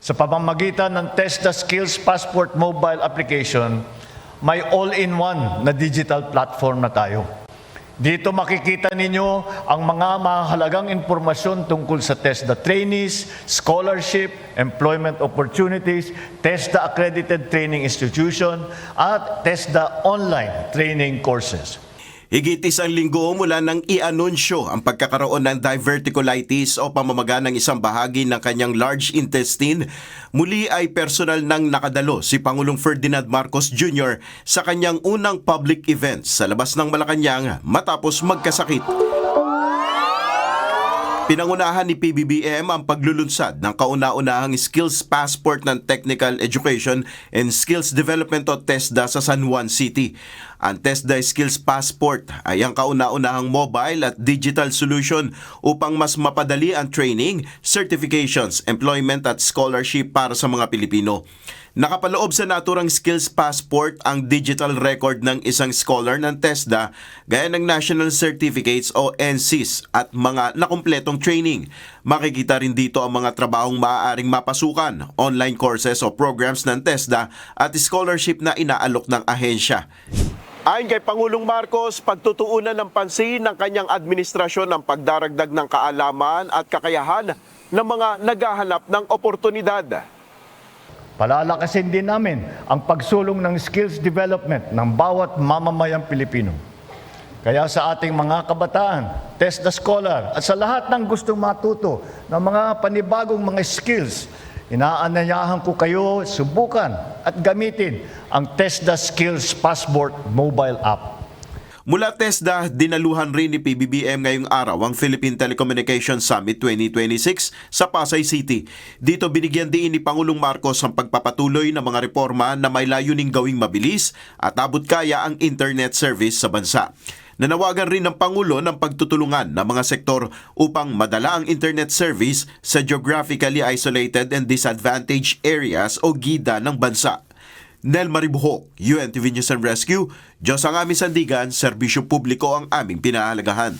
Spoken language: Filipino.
Sa pamamagitan ng TESDA Skills Passport mobile application, may all-in-one na digital platform na tayo. Dito makikita ninyo ang mga mahalagang impormasyon tungkol sa TESDA trainees, scholarship, employment opportunities, TESDA accredited training institution, at TESDA online training courses. Higit isang linggo mula nang i-anunsyo ang pagkakaroon ng diverticulitis o pamamaga ng isang bahagi ng kanyang large intestine, muli ay personal nang nakadalo si Pangulong Ferdinand Marcos Jr. sa kanyang unang public event sa labas ng Malacanang matapos magkasakit. Pinangunahan ni PBBM ang paglulunsad ng kauna-unahang skills passport ng Technical Education and Skills Development o TESDA sa San Juan City. Ang TESDA Skills Passport ay ang kauna-unahang mobile at digital solution upang mas mapadali ang training, certifications, employment at scholarship para sa mga Pilipino. Nakapaloob sa naturang skills passport ang digital record ng isang scholar ng TESDA gaya ng national certificates o NCs at mga nakumpletong training. Makikita rin dito ang mga trabahong maaaring mapasukan, online courses o programs ng TESDA at scholarship na inaalok ng ahensya. Ayon kay Pangulong Marcos, pagtutuunan ng pansin ng kanyang administrasyon ang pagdaragdag ng kaalaman at kakayahan ng mga naghahanap ng oportunidad. Palalakasin din namin ang pagsulong ng skills development ng bawat mamamayang Pilipino. Kaya sa ating mga kabataan, TESDA Scholar at sa lahat ng gustong matuto ng mga panibagong mga skills, inaanyayahan ko kayo subukan at gamitin ang TESDA Skills Passport mobile app. Mula TESDA, dinaluhan rin ni PBBM ngayong araw ang Philippine Telecommunications Summit 2026 sa Pasay City. Dito binigyan din ni Pangulong Marcos ang pagpapatuloy ng mga reforma na may layuning gawing mabilis at abot kaya ang internet service sa bansa. Nanawagan rin ng Pangulo ng pagtutulungan ng mga sektor upang madala ang internet service sa geographically isolated and disadvantaged areas o gida ng bansa. Nel Maribuhok, UNTV News and Rescue, Diyos ang aming sandigan, serbisyo publiko ang aming pinahalagahan.